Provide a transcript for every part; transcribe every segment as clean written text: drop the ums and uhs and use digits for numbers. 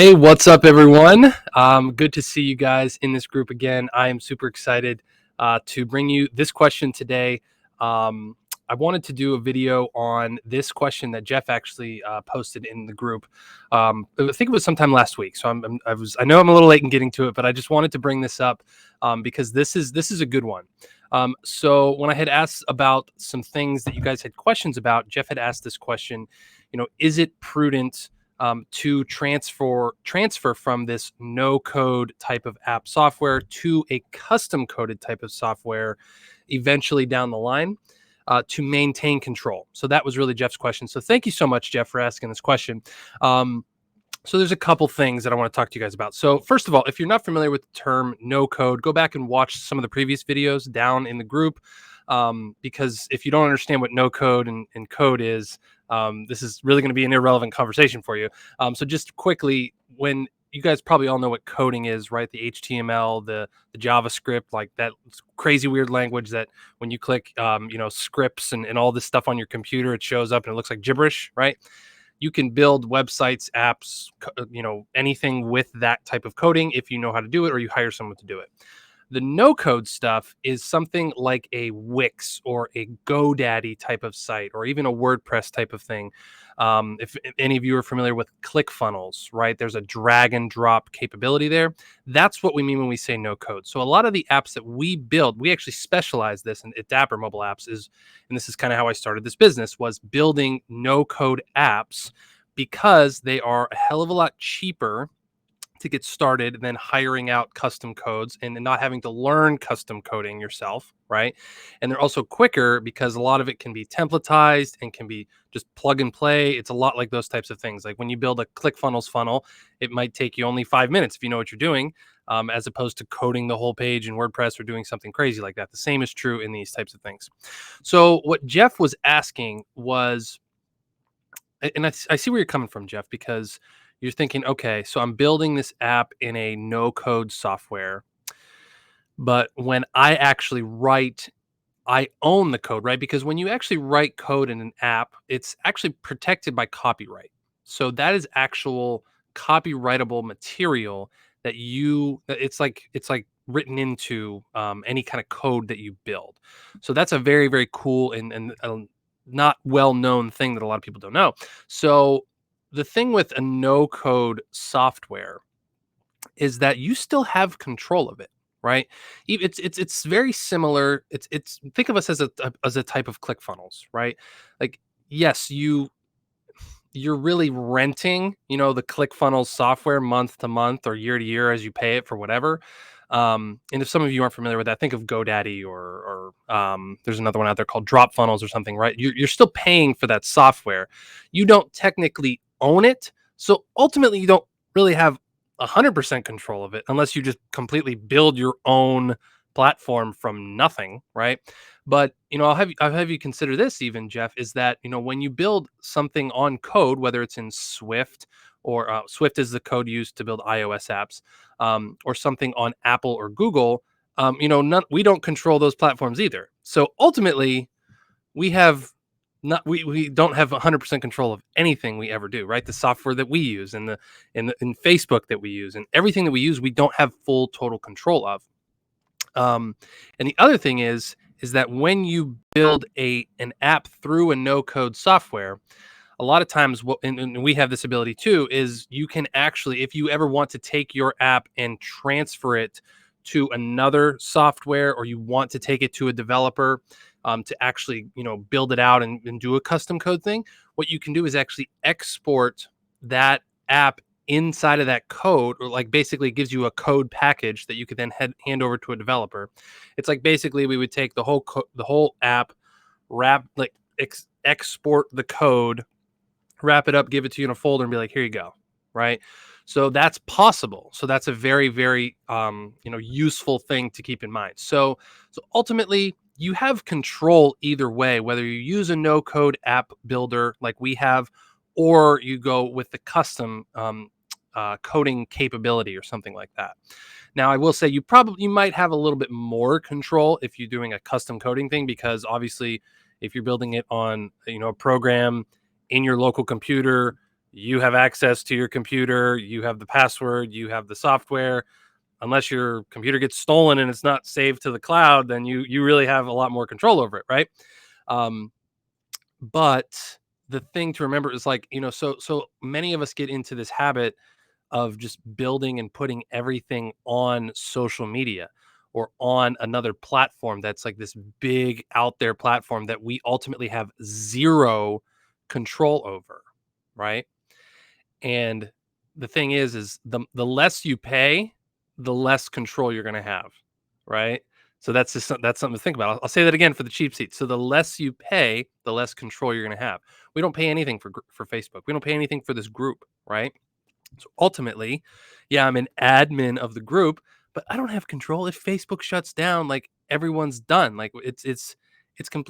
Hey, what's up, everyone? Good to see you guys in this group again. I am super excited to bring you this question today. Um, I wanted to do a video on this question that Jeff actually posted in the group. I think it was sometime last week, so I know I'm a little late in getting to it, but I just wanted to bring this up because this is a good one. So when I had asked about some things that you guys had questions about, Jeff had asked this question. Is it prudent to transfer from this no code type of app software to a custom coded type of software eventually down the line to maintain control? So that was really Jeff's question. So thank you so much, Jeff, for asking this question. So there's a couple things that I want to talk to you guys about. So first of all, if you're not familiar with the term no code, go back and watch some of the previous videos down in the group. Because if you don't understand what no code and code is, this is really going to be an irrelevant conversation for you. So just quickly, when you guys probably all know what coding is, right? The HTML, the JavaScript, like that crazy weird language that when you click, scripts and all this stuff on your computer, it shows up and it looks like gibberish, right? You can build websites, apps, anything with that type of coding if you know how to do it or you hire someone to do it. The no code stuff is something like a Wix or a GoDaddy type of site, or even a WordPress type of thing. If any of you are familiar with ClickFunnels, right? There's a drag and drop capability there. That's what we mean when we say no code. So a lot of the apps that we build, we actually specialize this at Dapper Mobile Apps and this is kind of how I started this business, was building no code apps because they are a hell of a lot cheaper to get started than hiring out custom codes and not having to learn custom coding yourself, right? And they're also quicker because a lot of it can be templatized and can be just plug and play. It's a lot like those types of things. Like when you build a ClickFunnels funnel, it might take you only 5 minutes if you know what you're doing, as opposed to coding the whole page in WordPress or doing something crazy like that. The same is true in these types of things. So what Jeff was asking was, and I see where you're coming from, Jeff, because you're thinking, okay, so I'm building this app in a no code software, but when I actually write, I own the code, right? Because when you actually write code in an app, it's actually protected by copyright. So that is actual copyrightable material it's like written into any kind of code that you build. So that's a very, very cool and not well known thing that a lot of people don't know. So the thing with a no code software is that you still have control of it, right? It's very similar. It's think of us as a type of ClickFunnels, right? Like, yes, you're really renting, the ClickFunnels software month to month or year to year as you pay it for whatever. And if some of you aren't familiar with that, think of GoDaddy or there's another one out there called Drop Funnels or something, right? You're still paying for that software. You don't technically own it. So ultimately, you don't really have 100% control of it unless you just completely build your own platform from nothing, right? But I'll have you consider this even, Jeff, is that when you build something on code, whether it's in Swift or Swift is the code used to build iOS apps, or something on Apple or Google, we don't control those platforms either. So ultimately, we have not we don't have 100% control of anything we ever do, right? The software that we use and in Facebook that we use and everything that we use, we don't have full total control of. And the other thing is that when you build an app through a no code software, a lot of times and we have this ability too, is you can actually, if you ever want to take your app and transfer it to another software, or you want to take it to a developer to actually build it out and do a custom code thing, what you can do is actually export that app inside of that code, or like basically it gives you a code package that you could then hand over to a developer. It's like basically we would take the whole app, wrap like export the code, wrap it up, give it to you in a folder, and be like, here you go, right? So that's possible. So that's a very, very useful thing to keep in mind. So ultimately, you have control either way, whether you use a no code app builder like we have, or you go with the custom coding capability or something like that. Now, I will say you might have a little bit more control if you're doing a custom coding thing, because obviously, if you're building it on a program in your local computer, you have access to your computer, you have the password, you have the software. Unless your computer gets stolen and it's not saved to the cloud, then you really have a lot more control over it, right? Um, but the thing to remember is like, so many of us get into this habit of just building and putting everything on social media or on another platform that's like this big out there platform that we ultimately have zero control over, right? And the thing is the less you pay, the less control you're going to have, right? So that's something to think about. I'll say that again for the cheap seats. So the less you pay, the less control you're going to have. We don't pay anything for Facebook. We don't pay anything for this group, right? So ultimately, yeah, I'm an admin of the group, but I don't have control. If Facebook shuts down, like everyone's done. Like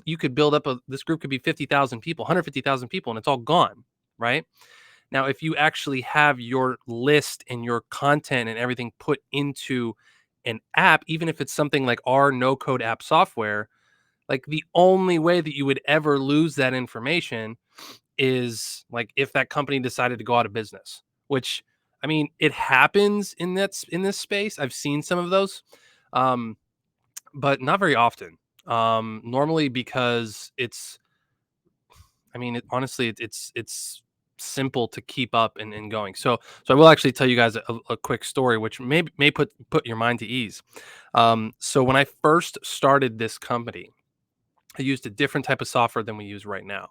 you could build up this group could be 50,000 people, 150,000 people, and it's all gone, right? Now, if you actually have your list and your content and everything put into an app, even if it's something like our no code app software, like the only way that you would ever lose that information is like if that company decided to go out of business, which I mean, it happens in this space. I've seen some of those, um, but not very often. Normally because I mean, honestly, it's simple to keep up and going. So I will actually tell you guys a quick story, which may put your mind to ease. So when I first started this company, I used a different type of software than we use right now,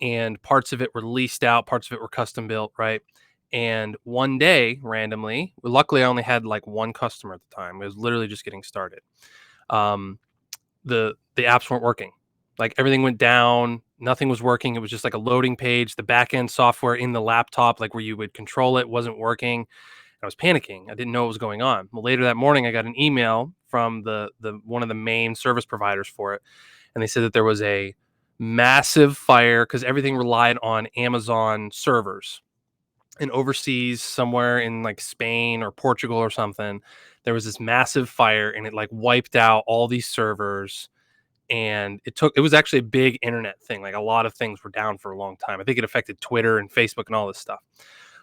and parts of it were leased out, parts of it were custom built, right? And one day, randomly, luckily, I only had like one customer at the time. It was literally just getting started. Um, the apps weren't working. Like everything went down, nothing was working. It was just like a loading page. The back end software in the laptop, like where you would control it, wasn't working. I was panicking. I didn't know what was going on. Well, later that morning, I got an email from the one of the main service providers for it, and they said that there was a massive fire because everything relied on Amazon servers. And overseas, somewhere in like Spain or Portugal or something, there was this massive fire, and it like wiped out all these servers, and it was actually a big internet thing. Like a lot of things were down for a long time. I think it affected Twitter and Facebook and all this stuff.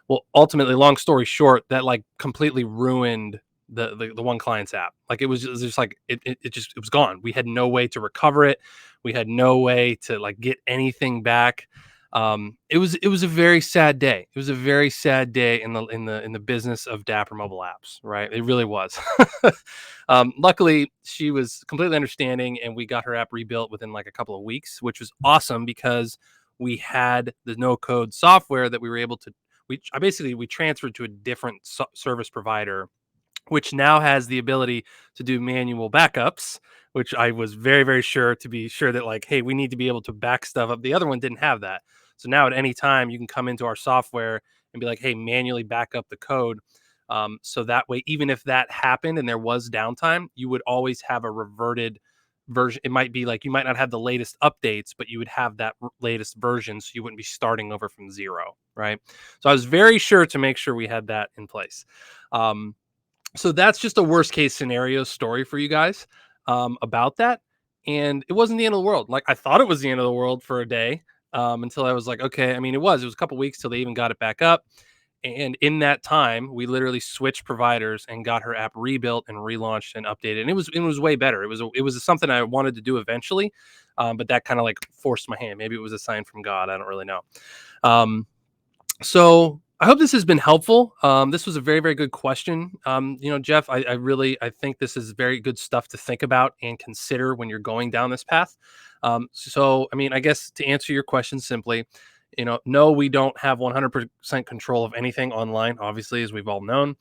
Well, ultimately, long story short, that like completely ruined the one client's app. Like it was just like it was gone. We had no way to recover it. We had no way to like get anything back. It was a very sad day. It was a very sad day in the business of Dapper mobile apps, right? It really was. Luckily, she was completely understanding, and we got her app rebuilt within like a couple of weeks, which was awesome because we had the no code software that we were able to. We transferred to a different service provider, which now has the ability to do manual backups, which I was very, very sure to be sure that like, hey, we need to be able to back stuff up. The other one didn't have that. So now at any time you can come into our software and be like, hey, manually back up the code. So that way, even if that happened and there was downtime, you would always have a reverted version. It might be like you might not have the latest updates, but you would have that latest version. So you wouldn't be starting over from zero. Right. So I was very sure to make sure we had that in place. So that's just a worst case scenario story for you guys about that. And it wasn't the end of the world. Like I thought it was the end of the world for a day until I was like, okay. I mean, it was a couple weeks till they even got it back up. And in that time, we literally switched providers and got her app rebuilt and relaunched and updated. And it was way better. It was something I wanted to do eventually, but that kind of like forced my hand. Maybe it was a sign from God. I don't really know. Um, so I hope this has been helpful. This was a very, very good question. Jeff, I think this is very good stuff to think about and consider when you're going down this path. I mean, I guess to answer your question simply, no, we don't have 100% control of anything online, obviously, as we've all known.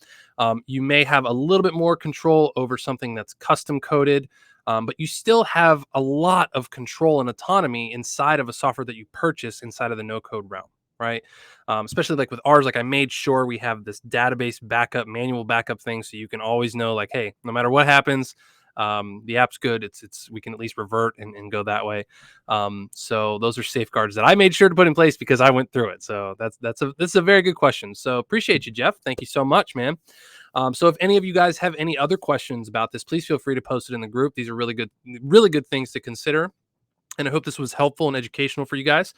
You may have a little bit more control over something that's custom coded, but you still have a lot of control and autonomy inside of a software that you purchase inside of the no code realm, right? Especially like with ours, like I made sure we have this database backup, manual backup thing, so you can always know, like, hey, no matter what happens, the app's good. It's we can at least revert and go that way. So those are safeguards that I made sure to put in place because I went through it. So this is a very good question. So appreciate you, Jeff. Thank you so much, man. So if any of you guys have any other questions about this, please feel free to post it in the group. These are really good things to consider. And I hope this was helpful and educational for you guys.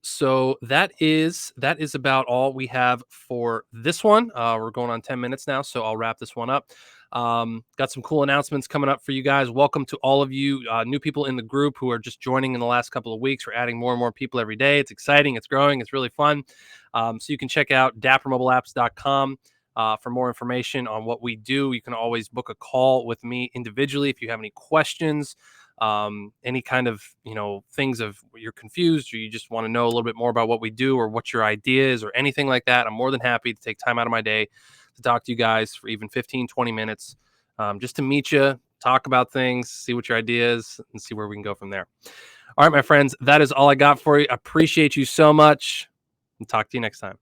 So that is about all we have for this one. We're going on 10 minutes now, so I'll wrap this one up. Got some cool announcements coming up for you guys. Welcome to all of you new people in the group who are just joining in the last couple of weeks. We're adding more and more people every day. It's exciting. It's growing. It's really fun. So you can check out dappermobileapps.com. For more information on what we do. You can always book a call with me individually if you have any questions, any kind of things of you're confused or you just want to know a little bit more about what we do or what your idea is or anything like that. I'm more than happy to take time out of my day to talk to you guys for even 15-20 minutes, just to meet you, talk about things, see what your idea is, and see where we can go from there. All right, my friends, that is all I got for you. I appreciate you so much, and talk to you next time.